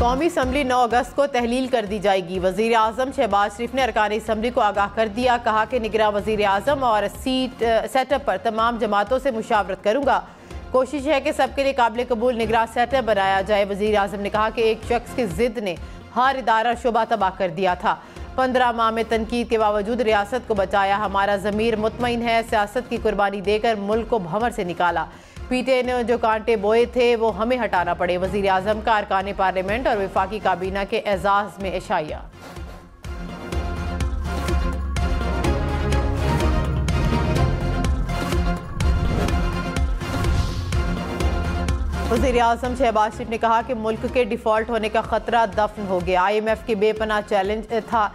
कौमी असम्बली 9 अगस्त को तहलील कर दी जाएगी। वज़ीर आज़म शहबाज शरीफ ने अरकान असम्बली को आगाह कर दिया। कहा कि निगरां वज़ीर आज़म और सीट सेटअप पर तमाम जमातों से मुशावरत करूँगा। कोशिश है कि सबके लिए काबिल कबूल निगरां सेटअप बनाया जाए। वज़ीर आज़म ने कहा कि एक शख्स की जिद ने हर इदारा शोबा तबाह कर दिया था। 15 माह में तनकीद के बावजूद रियासत को बचाया। हमारा ज़मीर मुतमईन है। सियासत की कुर्बानी देकर मुल्क को भंवर से निकाला। पीटीआई ने जो कांटे बोए थे वो हमें हटाना पड़े। वज़ीर आज़म का अरकान पार्लियामेंट और वफाकी काबीना के एजाज़ में इशाया। वज़ीर आज़म शहबाज शरीफ ने कहा कि मुल्क के डिफ़ॉल्ट होने का ख़तरा दफन हो गया। IMF के बेपनाह चैलेंज था।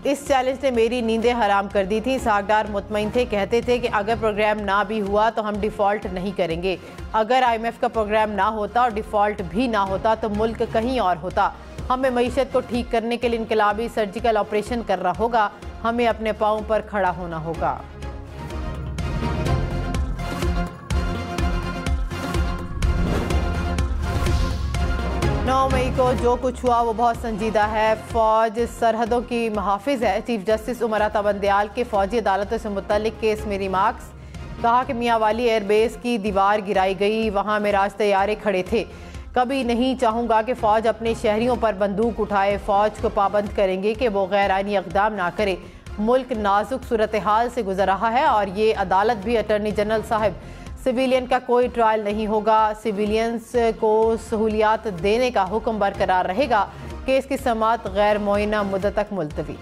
इस चैलेंज ने मेरी नींदें हराम कर दी थी। सागदार मुतमईन थे, कहते थे कि अगर प्रोग्राम ना भी हुआ तो हम डिफ़ॉल्ट नहीं करेंगे। अगर IMF का प्रोग्राम ना होता और डिफ़ॉल्ट भी ना होता तो मुल्क कहीं और होता। हमें मईशत को ठीक करने के लिए इनकलाबी सर्जिकल ऑपरेशन करना होगा। हमें अपने पाँव पर खड़ा होना होगा। 9 मई को जो कुछ हुआ वो बहुत संजीदा है। फौज सरहदों की मुहाफिज है। चीफ जस्टिस उमर अता बंदयाल के फौजी अदालतों से मुतल्लिक केस में रिमार्क्स। कहा कि मियांवाली एयरबेस की दीवार गिराई गई, वहाँ मेराज तैयारे खड़े थे। कभी नहीं चाहूँगा कि फ़ौज अपने शहरियों पर बंदूक उठाए। फ़ौज को पाबंद करेंगे कि वो गैर आइनी इक़दाम ना करे। मुल्क नाजुक सूरत हाल से गुजर रहा है और ये अदालत भी अटॉर्नी जनरल साहब, सिविलियन का कोई ट्रायल नहीं होगा। सिविलियंस को सहूलियात देने का हुक्म बरकरार रहेगा। केस की समाअत गैर मुअय्यना मुद्दत तक मुलतवी।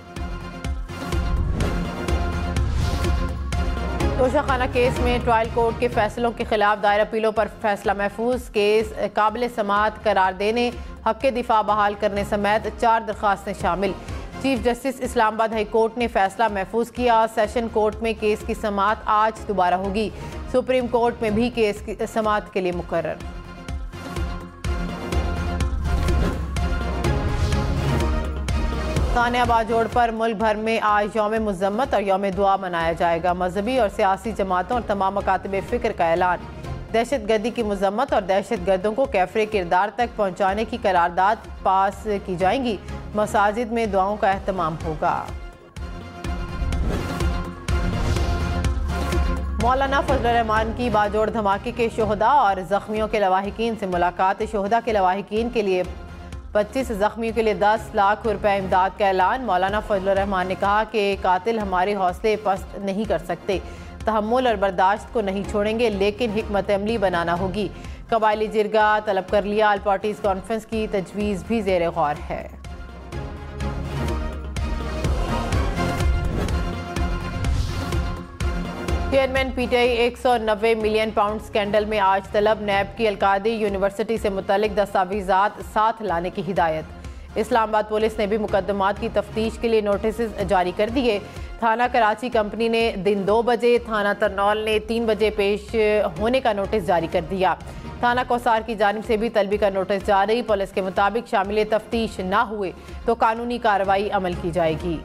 तोशाखाना केस में ट्रायल कोर्ट के फैसलों के खिलाफ दायर अपीलों पर फैसला महफूज। केस काबिल समाअत करार देने, हक के दिफा बहाल करने समेत 4 दरख्वास्तें शामिल। Chief justice Islamabad high court ने फैसला महफूज किया। सेशन कोर्ट में केस की समाअत आज दोबारा होगी। सुप्रीम कोर्ट में भी केस की समाअत के लिए मुकर्रर। तानिया बाजोड़ पर मुल्क भर में आज यौम मुज़म्मत और यौम दुआ मनाया जाएगा। मजहबी और सियासी जमातों और तमाम मकातब फ़िक्र का ऐलान। दहशत गर्दी की मजम्मत और दहशत गर्दों को कैफरे किरदार तक पहुँचाने की करारदाद पास की जाएंगी। मसाजिद में दुआओं का एहतमाम होगा। मौलाना फजलुर रहमान की बाजोड़ धमाके के शोहदा और ज़ख्मियों के लवाहिकीन से मुलाकात। शोहदा के लवाहिकीन के लिए 25, ज़ख्मियों के लिए 10 लाख रुपए इमदाद का ऐलान। मौलाना फजलुर रहमान ने कहा कि कातिल हमारे हौसले पस्त नहीं कर सकते, तहम्मुल और बर्दाश्त को नहीं छोड़ेंगे, लेकिन हिकमत अमली बनाना होगी। कबायली जिरगा तलब कर लिया। ऑल पार्टीज कॉन्फ्रेंस की तजवीज़ भी ज़ेर गौर है। Chairman PTI 190 million pound scandal में आज तलब। नैब की अलकादी यूनिवर्सिटी से मुतल्लिक दस्तावेजात साथ लाने की हिदायत। इस्लामाबाद पुलिस ने भी मुकदमात की तफ्तीश के लिए नोटिस जारी कर दिए। थाना कराची कंपनी ने दिन 2 बजे, थाना तरनौल ने 3 बजे पेश होने का नोटिस जारी कर दिया। थाना कौसार की जानिब से भी तलबी का नोटिस जारी। पुलिस के मुताबिक शामिल तफ्तीश ना हुए तो कानूनी कार्रवाई अमल की जाएगी।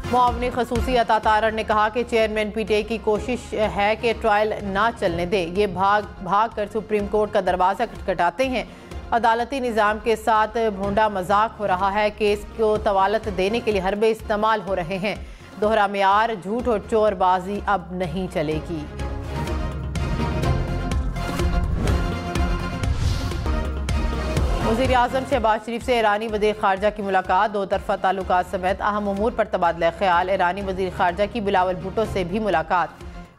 मुआवनी खसूसी अता तारड़ ने कहा कि चेयरमैन पीटीआई की कोशिश है कि ट्रायल ना चलने दे। ये भाग कर सुप्रीम कोर्ट का दरवाज़ा खटखटाते हैं। अदालती निज़ाम के साथ भोंडा मजाक हो रहा है। केस को तवालत देने के लिए हरबे इस्तेमाल हो रहे हैं। दोहरा मियार, झूठ और चोरबाजी अब नहीं चलेगी। वज़ीर आज़म शहबाज शरीफ से ईरानी वज़ीर ख़ारजा की मुलाकात। 2 तरफ़ा ताल्लुकात समेत अहम उमूर पर तबादला ख्याल। ईरानी वज़ीर ख़ारजा की बिलावल भुट्टो से भी मुलाकात।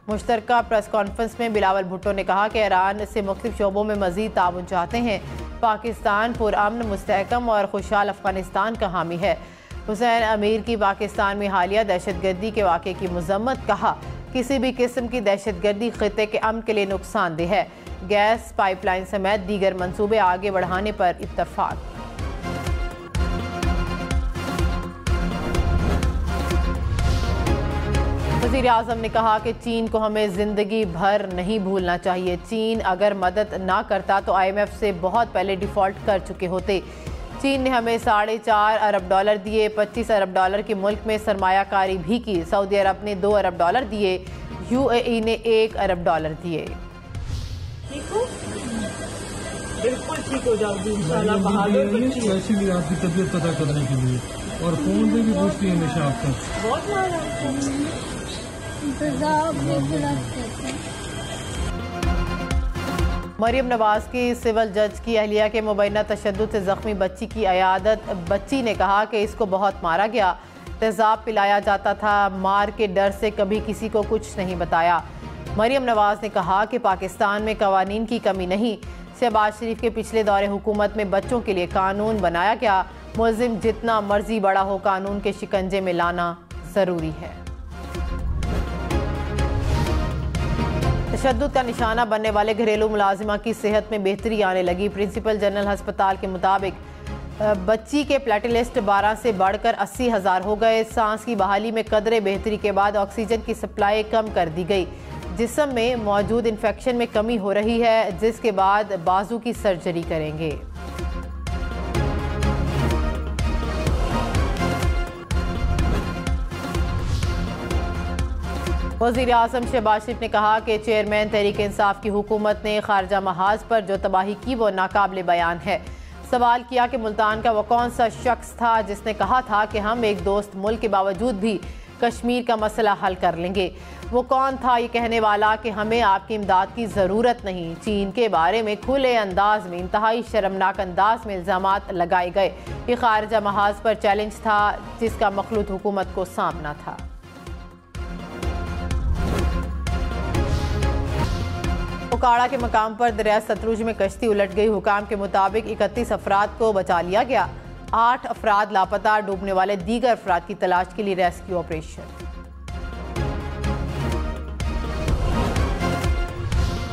मुश्तरका प्रेस कॉन्फ्रेंस में बिलावल भुट्टो ने कहा कि ईरान से मुख्तलिफ शोबों में मज़ीद ताउन चाहते हैं। पाकिस्तान पुरअमन, मुस्तहकम और खुशहाल अफ़गानिस्तान का हामी है। हुसैन अमीर की पाकिस्तान में हालिया दहशतगर्दी के वाक़े की मज़म्मत। कहा किसी भी किस्म की दहशतगर्दी ख़ित्ते के अमन के लिए नुकसानदेह है। गैस पाइपलाइन समेत दीगर मंसूबे आगे बढ़ाने पर इत्तफ़ाक़। वज़ीर आज़म ने कहा कि चीन को हमें ज़िंदगी भर नहीं भूलना चाहिए। चीन अगर मदद ना करता तो IMF से बहुत पहले डिफ़ॉल्ट कर चुके होते। चीन ने हमें $4.5 अरब दिए। 25 अरब डॉलर के मुल्क में सरमायाकारी भी की। सऊदी अरब ने $2 अरब दिए। UAE ने $1 अरब दिए। बिल्कुल ठीक हो जाऊंगी इंशाल्लाह। बहादुर बच्ची है। स्पेशली आपकी तबीयत पता करने के लिए, और फोन पे भी पूछती है हमेशा आपका। बहुत मारा मरियम नवाज की सिविल जज की अहलिया के मुबैना तशद्दुद से जख्मी बच्ची की अयादत। बच्ची ने कहा कि इसको बहुत मारा गया, तेजाब पिलाया जाता था, मार के डर से कभी किसी को कुछ नहीं बताया। मरियम नवाज ने कहा कि पाकिस्तान में कवानीन की कमी नहीं, शहबाज शरीफ के पिछले दौरे हुकूमत में बच्चों के लिए कानून बनाया गया। मुल्जिम जितना मर्जी बड़ा हो, कानून के शिकंजे में लाना ज़रूरी है। तशद्दुद का निशाना बनने वाले घरेलू मुलाजिमा की सेहत में बेहतरी आने लगी। प्रिंसिपल जनरल अस्पताल के मुताबिक बच्ची के प्लेटलिस्ट 12 से बढ़कर 80,000 हो गए। सांस की बहाली में कदरे बेहतरी के बाद ऑक्सीजन की सप्लाई कम कर दी गई। जिस्म में मौजूद इन्फेक्शन में कमी हो रही है, जिसके बाद बाजू की सर्जरी करेंगे। वज़ीर आज़म शहबाज शरीफ ने कहा कि चेयरमैन तहरीक इंसाफ की हुकूमत ने खारजा महाज पर जो तबाही की वो नाकाबिले बयान है। सवाल किया कि मुल्तान का वो कौन सा शख्स था जिसने कहा था कि हम एक दोस्त मुल्क के बावजूद भी कश्मीर का मसला हल कर लेंगे। वो कौन था ये कहने वाला कि हमें आपकी इमदाद की ज़रूरत नहीं। चीन के बारे में खुले अंदाज में इंतहाई शर्मनाक अंदाज में इल्ज़ामात लगाए गए। ये खारजा महाज पर चैलेंज था जिसका मखलूत हुकूमत को सामना था। उकाड़ा के मकाम पर दरिया सतलुज में कश्ती उलट गई। हुकाम के मुताबिक 31 अफराद को बचा लिया गया, 8 अफराद लापता। डूबने वाले दीगर अफराद की तलाश के लिए रेस्क्यू ऑपरेशन।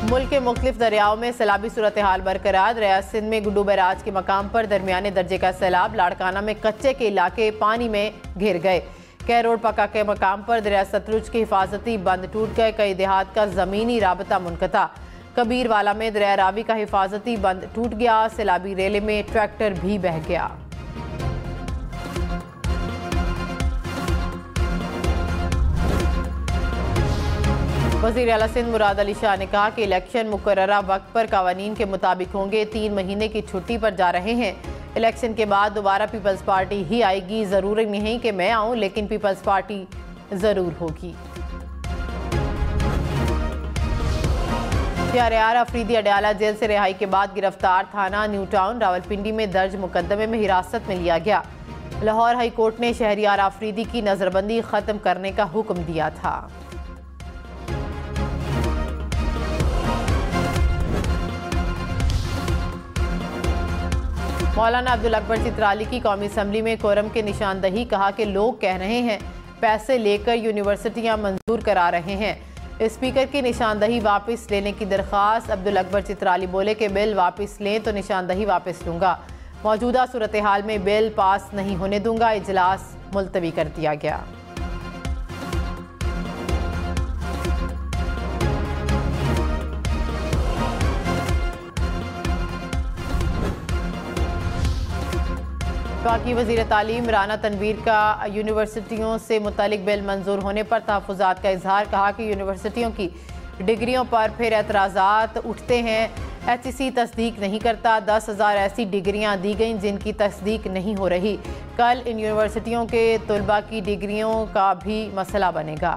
मुल्क के मुख्तलिफ दरियाओं में सैलाबी सूरत हाल बरकरार। दरिया सिंध में गुड्डू बैराज के मकाम पर दरमियाने दर्जे का सैलाब। लाड़काना में कच्चे के इलाके पानी में घिर गए। कै रोड पक्का के मकाम पर दरिया सतलुज के हिफाजती बंद टूट गए। कई देहात का ज़मीनी राबता मुनक़ता। कबीरवाला में दरिया रावी का हिफाजती बंद टूट गया। सैलाबी रेले में ट्रैक्टर भी बह गया। वज़ीर आला सिंध मुराद अली शाह ने कहा कि इलेक्शन मुकर्ररा वक्त पर कवानीन के मुताबिक होंगे। 3 महीने की छुट्टी पर जा रहे हैं। इलेक्शन के बाद दोबारा पीपल्स पार्टी ही आएगी। ज़रूरी नहीं कि मैं आऊँ, लेकिन पीपल्स पार्टी ज़रूर होगी। शहरयार अफरीदी अडयाला जेल से रिहाई के बाद गिरफ्तार। थाना न्यू टाउन रावलपिंडी में दर्ज मुकदमे में हिरासत में लिया गया। लाहौर हाई कोर्ट ने शहरयार अफरीदी की नजरबंदी खत्म करने का हुक्म दिया था। मौलाना अब्दुल अकबर चित्राली की कौमी असम्बली में कोरम के निशानदही। कहा कि लोग कह रहे हैं पैसे लेकर यूनिवर्सिटियां मंजूर करा रहे हैं। स्पीकर की निशानदही वापस लेने की दरख्वास्त। अब्दुल अकबर चित्राली बोले कि बिल वापस लें तो निशानदही वापस लूंगा। मौजूदा सूरत हाल में बिल पास नहीं होने दूंगा। इजलास मुलतवी कर दिया गया। बाकी वज़ीर तालीम राना तनवीर का यूनिवर्सिटियों से मुतालिक बिल मंजूर होने पर तहफ़्फ़ुज़ात का इजहार। कहा कि यूनिवर्सिटियों की डिग्रियों पर फिर एतराज़ात उठते हैं। HEC तस्दीक नहीं करता। 10,000 ऐसी डिग्रियां दी गईं जिनकी तस्दीक नहीं हो रही। कल इन यूनिवर्सिटियों के तलबा की डिग्रियों का भी मसला बनेगा।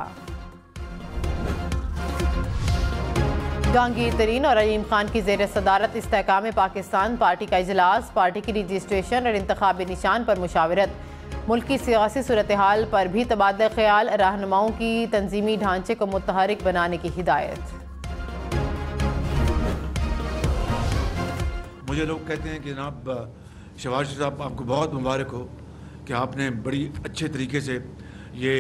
जहांगीर तरीन और अलीम खान की ज़ेर सदारत इस्तेहकाम पाकिस्तान पार्टी का इजलास। पार्टी की रजिस्ट्रेशन और इंतखाबी निशान पर मुशावरत। मुल्क की सियासी सूरत हाल पर भी तबादला ख्याल। रहनुमाओं की तंजीमी ढांचे को मुतहरिक बनाने की हिदायत। मुझे लोग कहते हैं कि जनाब शहबाज शरीफ साहब, आपको बहुत मुबारक हो कि आपने बड़ी अच्छे तरीके से ये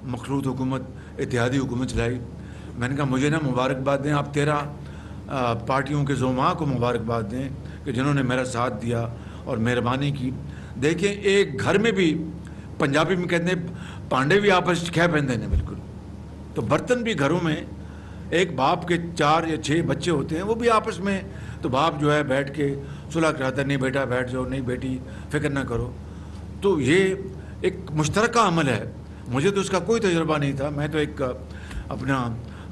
मखलूत हुकूमत, इत्तेहादी हुकूमत चलाई। मैंने कहा मुझे ना मुबारकबाद दें, आप 13 पार्टियों के ज़ुमा को मुबारकबाद दें कि जिन्होंने मेरा साथ दिया और मेहरबानी की। देखें, एक घर में भी पंजाबी में कहते हैं पांडे भी आपस खै पहनते हैं बिल्कुल। तो बर्तन भी घरों में एक बाप के 4 या 6 बच्चे होते हैं, वो भी आपस में, तो बाप जो है बैठ के सुलह कराता है, नहीं बेटा बैठ जाओ, नहीं बेटी फिक्र ना करो। तो ये एक मुश्तरका अमल है। मुझे तो उसका कोई तजुर्बा नहीं था। मैं तो एक अपना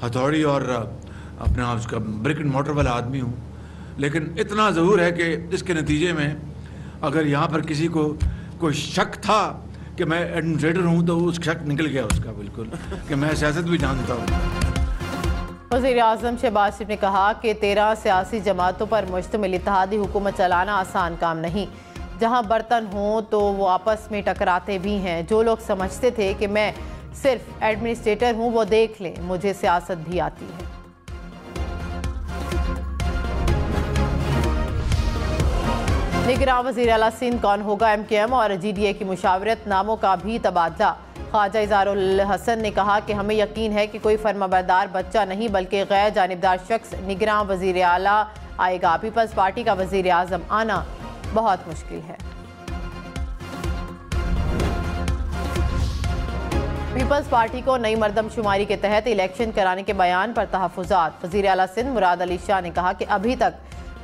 हथौड़ी और अपना उसका ब्रिक एंड मोटर वाला आदमी हूँ। लेकिन इतना ज़रूर है कि इसके नतीजे में अगर यहाँ पर किसी को कोई शक था कि मैं एडमिनिस्ट्रेटर हूँ तो उस शक निकल गया उसका बिल्कुल कि मैं सियासत भी जानता हूँ। वज़ीर-ए-आज़म शहबाज शरीफ ने कहा कि 13 सियासी जमातों पर मुश्तमिल इत्तेहादी हुकूमत चलाना आसान काम नहीं। जहाँ बर्तन हों तो वो आपस में टकराते भी हैं। जो लोग समझते थे कि मैं सिर्फ एडमिनिस्ट्रेटर हूँ वो देख लें, मुझे सियासत भी आती है। निगरान वज़ीर आला सिंध कौन होगा? MKM और GDA की मुशावरत नामों का भी तबादला। ख्वाजा इज़हारुल हसन ने कहा कि हमें यकीन है कि कोई फर्माबरदार बच्चा नहीं बल्कि गैर जानिबदार शख्स निगरान वज़ीर आला आएगा। पीपल्स पार्टी का वज़ीर आज़म आना बहुत मुश्किल है। पीपल्स पार्टी को नई मरदमशुमारी के तहत इलेक्शन कराने के बयान पर तहफ़्फ़ुज़ात। वज़ीर आला सिंध मुराद अली शाह ने कहा कि अभी तक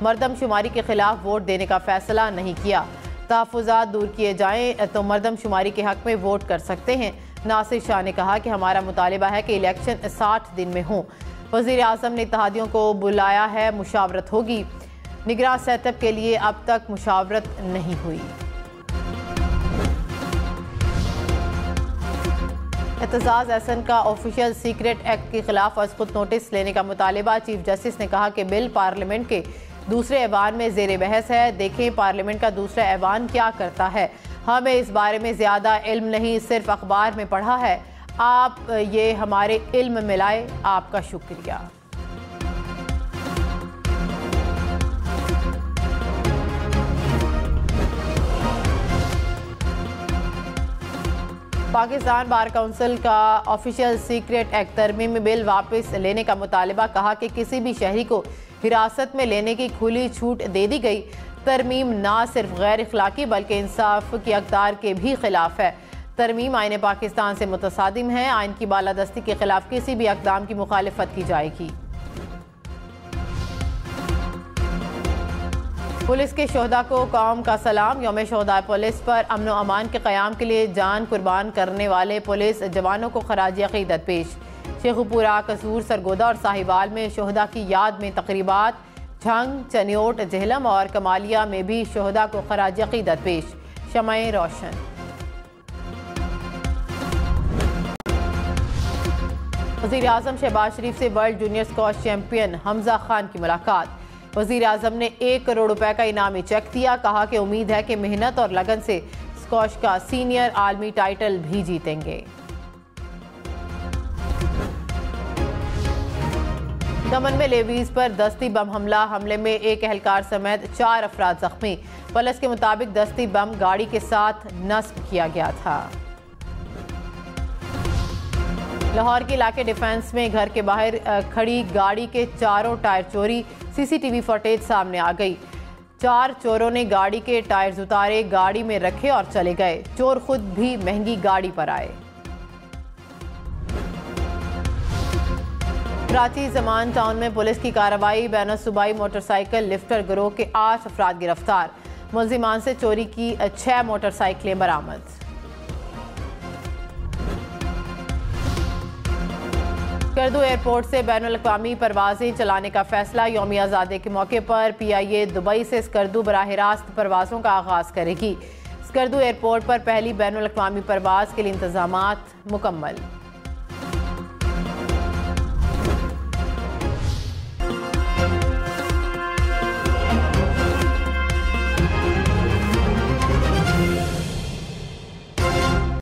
मरदमशुमारी के खिलाफ वोट देने का फैसला नहीं किया। तहफ़्फ़ुज़ात दूर किए जाएं तो मरदमशुमारी के हक़ में वोट कर सकते हैं। नासिर शाह ने कहा कि हमारा मुतालिबा है कि इलेक्शन 60 दिन में हों। वज़ीर आज़म ने इत्तेहादियों को बुलाया है, मुशावरत होगी। निगरान सेटअप के लिए अब तक मुशावरत नहीं हुई। एतजाज़ एहसन का ऑफिशियल सीक्रेट एक्ट के खिलाफ अज़खुद नोटिस लेने का मुतालिबा। चीफ जस्टिस ने कहा कि बिल पार्लियामेंट के दूसरे ऐवान में ज़ेर बहस है। देखें पार्लियामेंट का दूसरा ऐवान क्या करता है। हमें इस बारे में ज़्यादा इल्म नहीं, सिर्फ अखबार में पढ़ा है। आप ये हमारे इल्म में लाए, आपका शुक्रिया। पाकिस्तान बार काउंसिल का ऑफिशियल सीक्रेट एक्ट तरमीमी बिल वापस लेने का मुतालिबा। कहा कि किसी भी शहरी को हिरासत में लेने की खुली छूट दे दी गई। तरमीम ना सिर्फ गैर इखलाकी बल्कि इंसाफ की अक़दार के भी खिलाफ है। तरमीम आईन पाकिस्तान से मुतसादिम है। आइन की बालादस्ती के खिलाफ किसी भी अक़दाम की मुखालिफत की जाएगी। पुलिस के शोहदा को कौम का सलाम। यौम शोहदा पुलिस पर अमन व अमान के क़याम के लिए जान कुर्बान करने वाले पुलिस जवानों को खराज अक़ीदत पेश। शेखुपुरा, कसूर, सरगोदा और साहिवाल में शोहदा की याद में तक़रीबात। झंग, चनियोट, जहलम और कमालिया में भी शोहदा को खराज अक़ीदत पेश। शमए रोशन। वज़ीर आज़म शहबाज शरीफ से world junior squash champion Hamza Khan की मुलाकात। वज़ीर आज़म ने 1 करोड़ रुपए का इनामी चेक दिया। कहा कि उम्मीद है कि मेहनत और लगन से स्क्वॉश का सीनियर आलमी टाइटल भी जीतेंगे। दमन में लेवीज पर दस्ती बम हमले में एक एहलकार समेत 4 अफराद जख्मी। पुलिस के मुताबिक दस्ती बम गाड़ी के साथ नस्ब किया गया था। लाहौर के इलाके डिफेंस में घर के बाहर खड़ी गाड़ी के चारों टायर चोरी। CCTV फुटेज सामने आ गई। 4 चोरों ने गाड़ी के टायर्स उतारे, गाड़ी में रखे और चले गए। चोर खुद भी महंगी गाड़ी पर आए। कराची जमान टाउन में पुलिस की कार्रवाई। बैन सूबाई मोटरसाइकिल लिफ्टर गिरोह के 8 अफराद गिरफ्तार। मुलजिमान से चोरी की 6 मोटरसाइकिलें बरामद। स्कर्दू एयरपोर्ट से बैनुल-अक़वामी परवाजें चलाने का फैसला। यौम आज़ादी के मौके पर PIA दुबई से स्कर्दू बराह रास्त परवाज़ों का आगाज़ करेगी। स्कर्दू एयरपोर्ट पर पहली बैनुल-अक़वामी परवाज़ के लिए इंतज़ामात मुकम्मल।